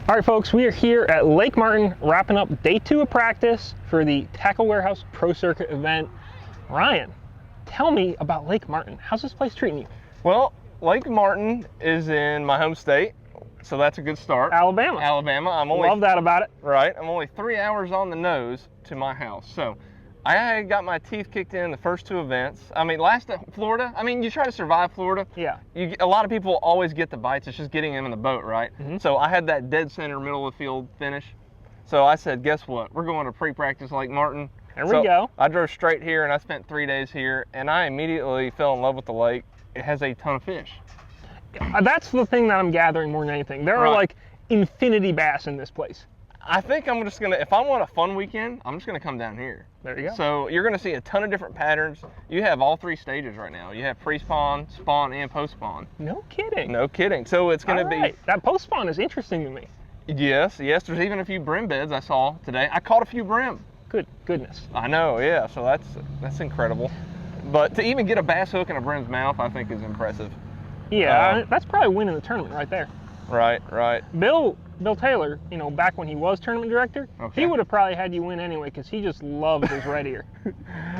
All right, folks, we are here at Lake Martin wrapping up day 2 of practice for the Tackle Warehouse Pro Circuit event. Ryan, tell me about Lake Martin. How's this place treating you? Well, Lake Martin is in my home state, so that's a good start. Alabama. Alabama. Love that about it. Right. I'm only 3 hours on the nose to my house. So I got my teeth kicked in the first 2 events. I mean, Florida, you try to survive Florida. Yeah. A lot of people always get the bites. It's just getting them in the boat, right? So I had that dead center middle of the field finish. So I said, guess what? We're going to pre-practice Lake Martin. There we go. I drove straight here and I spent 3 days here and I immediately fell in love with the lake. It has a ton of fish. That's the thing that I'm gathering more than anything. There are like infinity bass in this place. I think I'm just gonna, if I want a fun weekend, I'm just gonna come down here. There you go. So you're gonna see a ton of different patterns. You have all 3 stages right now. You have pre-spawn, spawn, and post-spawn. No kidding. No kidding. So it's gonna be. That post-spawn is interesting to me. Yes. There's even a few brim beds I saw today. I caught a few brim. Goodness. I know. Yeah. So that's incredible. But to even get a bass hook in a brim's mouth, I think is impressive. Yeah, that's probably winning the tournament right there. Right. Bill Taylor, back when he was tournament director, he would have probably had you win anyway because he just loves his red ear.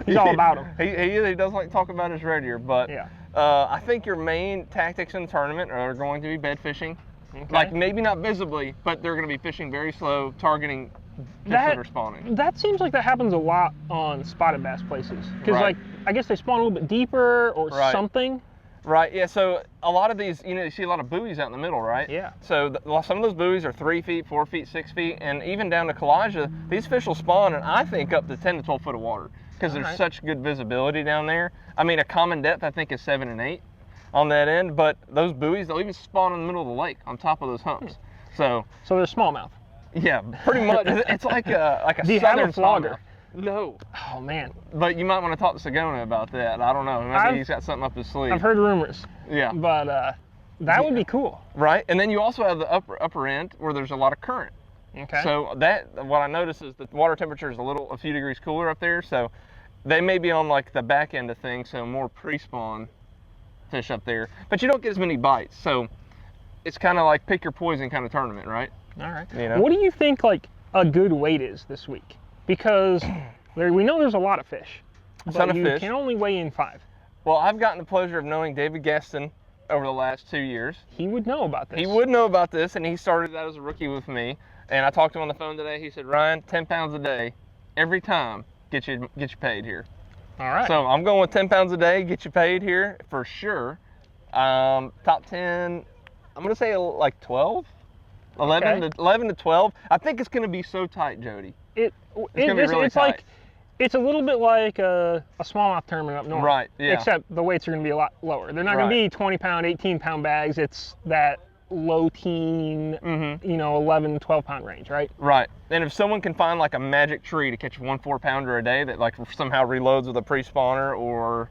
He's all about him. He does like to talk about his red ear, but yeah. I think your main tactics in the tournament are going to be bed fishing. Okay. Like maybe not visibly, but they're going to be fishing very slow, targeting fish that are spawning. That seems like that happens a lot on spotted bass places because I guess they spawn a little bit deeper or something. Right, yeah, so a lot of these, you see a lot of buoys out in the middle, right? Yeah. So some of those buoys are 3 feet, 4 feet, 6 feet, and even down to Kalijah, these fish will spawn, and I think up to 10 to 12 foot of water because there's such good visibility down there. A common depth I think is 7 and 8 on that end, but those buoys, they'll even spawn in the middle of the lake on top of those humps. So they're smallmouth. Yeah, pretty much. It's like a Do you southern have a flogger? No. Oh, man. But you might want to talk to Sagona about that. I don't know. Maybe he's got something up his sleeve. I've heard rumors. Yeah. But that would be cool. Right. And then you also have the upper end where there's a lot of current. Okay. So what I noticed is the water temperature is a few degrees cooler up there. So they may be on like the back end of things, so more pre-spawn fish up there. But you don't get as many bites. So it's kind of like pick your poison kind of tournament, right? All right. What do you think like a good weight is this week? Because we know there's a lot of fish, but you can only weigh in 5. Well, I've gotten the pleasure of knowing David Gaston over the last 2 years. He would know about this. He would know about this, and he started that as a rookie with me. And I talked to him on the phone today. He said, Ryan, 10 pounds a day, every time, get you paid here. All right. So I'm going with 10 pounds a day, get you paid here for sure. Top 10, I'm going to say like 12, 11 to 12. I think it's going to be so tight, Jody. It's really tight. It's a little bit like a smallmouth tournament up north. Right, yeah. Except the weights are going to be a lot lower. They're not going to be 20-pound, 18-pound bags. It's that low teen, 11, 12-pound range, right? Right. And if someone can find like a magic tree to catch 1 4-pounder a day that like somehow reloads with a pre-spawner, or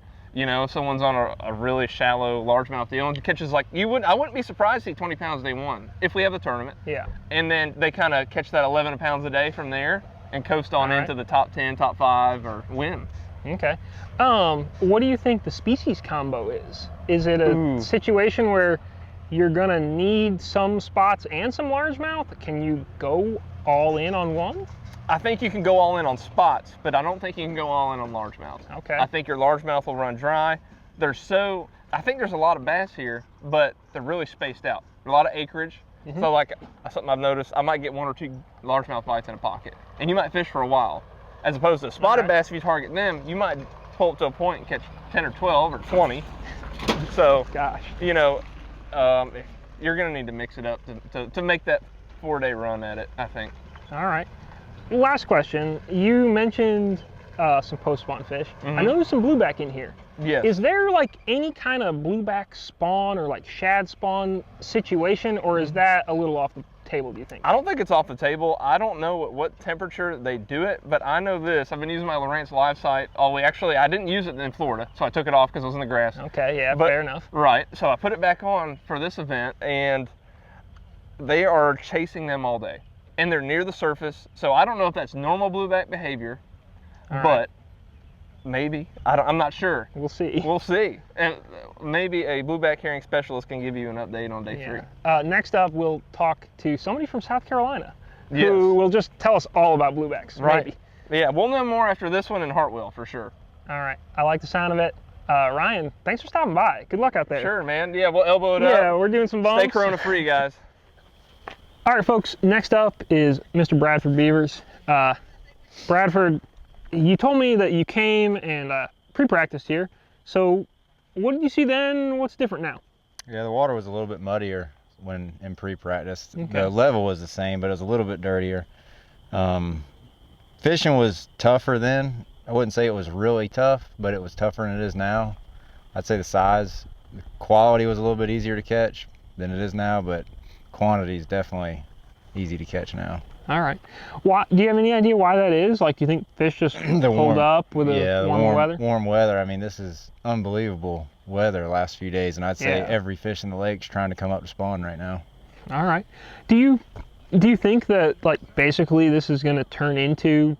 someone's on a really shallow largemouth deal and catches I wouldn't be surprised to see 20 pounds day 1 if we have the tournament. Yeah. And then they kind of catch that 11 pounds a day from there and coast on into the top 10, top 5, or win. Okay. What do you think the species combo is? Is it a situation where you're gonna need some spots and some largemouth? Can you go all in on one? I think you can go all in on spots, but I don't think you can go all in on largemouth. Okay. I think your largemouth will run dry. I think there's a lot of bass here, but they're really spaced out. A lot of acreage. So like something I've noticed, I might get 1 or 2 largemouth bites in a pocket, and you might fish for a while. As opposed to spotted bass, if you target them, you might pull up to a point and catch 10 or 12 or 20. So, you're gonna need to mix it up to make that 4-day run at it, I think. All right. Last question. You mentioned some post-spawn fish. I know there's some blueback in here. Yes. Is there like any kind of blueback spawn or like shad spawn situation, or is that a little off the table, do you think? I don't think it's off the table. I don't know what temperature they do it, but I know this. I've been using my Lawrence live site all week. Actually, I didn't use it in Florida, so I took it off because it was in the grass. Okay, yeah, fair enough. Right. So I put it back on for this event, and they are chasing them all day. And they're near the surface, so I don't know if that's normal blueback behavior, but Maybe. I'm not sure. We'll see. We'll see. And maybe a blueback herring specialist can give you an update on day 3. Next up, we'll talk to somebody from South Carolina Yes. who will just tell us all about bluebacks. Right. Maybe. Yeah, we'll know more after this one in Hartwell for sure. All right. I like the sound of it. Ryan, thanks for stopping by. Good luck out there. Sure, man. Yeah, we'll elbow it up. Yeah, we're doing some bumps. Stay corona free, guys. All right, folks. Next up is Mr. Bradford Beavers. Bradford, you told me that you came and pre-practiced here. So what did you see then? What's different now? Yeah, the water was a little bit muddier when in pre-practice. Okay. The level was the same, but it was a little bit dirtier. Fishing was tougher then. I wouldn't say it was really tough, but it was tougher than it is now. I'd say the size, the quality was a little bit easier to catch than it is now, but quantity is definitely easy to catch now. All right. Why, do you have any idea why that is? Like, do you think fish just hold up with the warmer weather? Warm weather. I mean, this is unbelievable weather the last few days, and I'd say Yeah. every fish in the lake's trying to come up to spawn right now. All right. Do you think that, like, basically this is going to turn into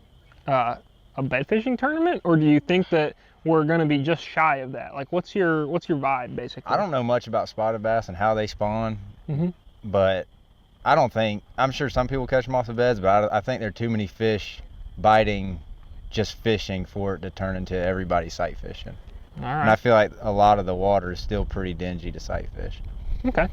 a bed fishing tournament, or do you think that we're going to be just shy of that? Like, what's your vibe, basically? I don't know much about spotted bass and how they spawn, Mm-hmm. but I don't think, I'm sure some people catch them off the beds, but I think there are too many fish biting just fishing for it to turn into everybody sight fishing. All And I right. feel like a lot of the water is still pretty dingy to sight fish. Okay.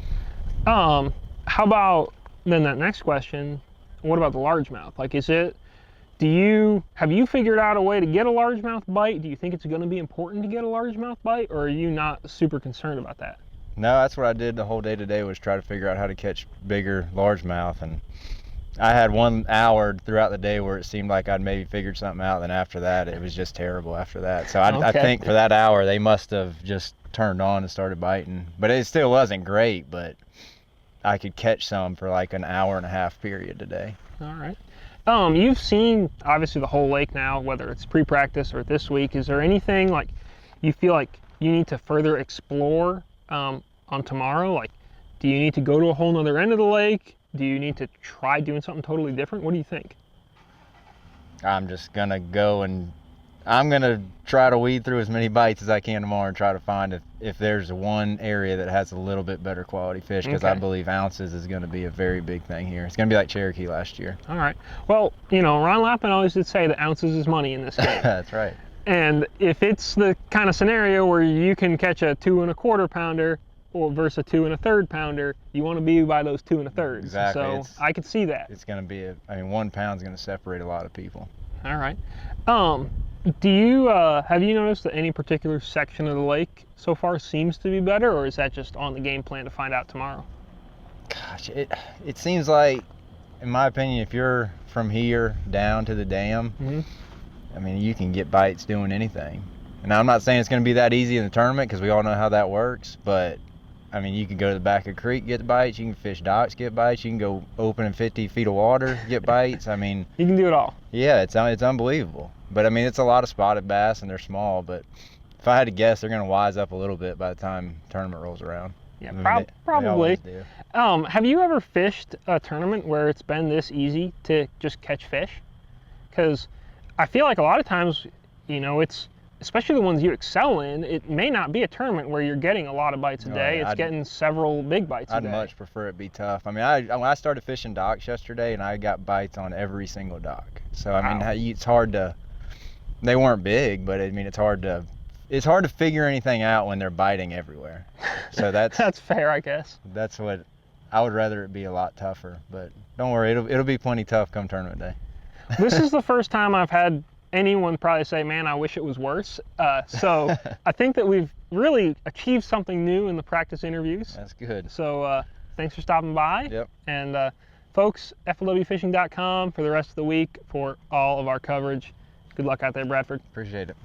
How about then that next question? What about the largemouth? Like, have you figured out a way to get a largemouth bite? Do you think it's going to be important to get a largemouth bite, or are you not super concerned about that? No, that's what I did the whole day today, was try to figure out how to catch bigger largemouth. And I had 1 hour throughout the day where it seemed like I'd maybe figured something out. Then after that, it was just terrible after that. So I Okay. think for that hour, they must have just turned on and started biting. But it still wasn't great, but I could catch some for like an hour and a half period today. All right. You've seen obviously the whole lake now, whether it's pre-practice or this week. Is there anything like you feel like you need to further explore on tomorrow? Like, do you need to go to a whole nother end of the lake? Do you need to try doing something totally different? What do you think? I'm just gonna go and I'm gonna try to weed through as many bites as I can tomorrow and try to find if there's one area that has a little bit better quality fish, because I Okay. believe ounces is gonna be a very big thing here. It's gonna be like Cherokee last year. All right. Well, Ron Lappin always did say that ounces is money in this game. That's right. And if it's the kind of scenario where you can catch a 2 1/4 pounder or versus a 2 1/3 pounder, you want to be by those 2 1/3. Exactly. So I could see that. It's gonna be 1 pound's gonna separate a lot of people. All right. Do you have you noticed that any particular section of the lake so far seems to be better, or is that just on the game plan to find out tomorrow? Gosh, it seems like, in my opinion, if you're from here down to the dam, Mm-hmm. I mean, you can get bites doing anything. And I'm not saying it's going to be that easy in the tournament, because we all know how that works, but I mean, you can go to the back of the creek, get bites. You can fish docks, get bites. You can go open in 50 feet of water, get bites. I mean, You can do it all. yeah, it's unbelievable. But I mean, it's a lot of spotted bass, and they're small. But if I had to guess, they're going to wise up a little bit by the time tournament rolls around. Yeah, I mean, they probably. always do. Have you ever fished a tournament where it's been this easy to just catch fish? Because I feel like a lot of times, it's especially the ones you excel in, it may not be a tournament where you're getting a lot of bites a Oh, day. yeah, It's getting several big bites a I'd day. much prefer it be tough. I mean, when I started fishing docks yesterday, and I got bites on every single dock. So I mean, Wow. it's hard to. They weren't big, but I mean, it's hard to figure anything out when they're biting everywhere. So That's fair, I guess. that's what I would rather it be a lot tougher. But don't worry, it'll be plenty tough come tournament day. This is the first time I've had anyone probably say, man, I wish it was worse. So I think that we've really achieved something new in the practice interviews. That's good. So thanks for stopping by. Yep. And folks, flwfishing.com for the rest of the week for all of our coverage. Good luck out there, Bradford. Appreciate it.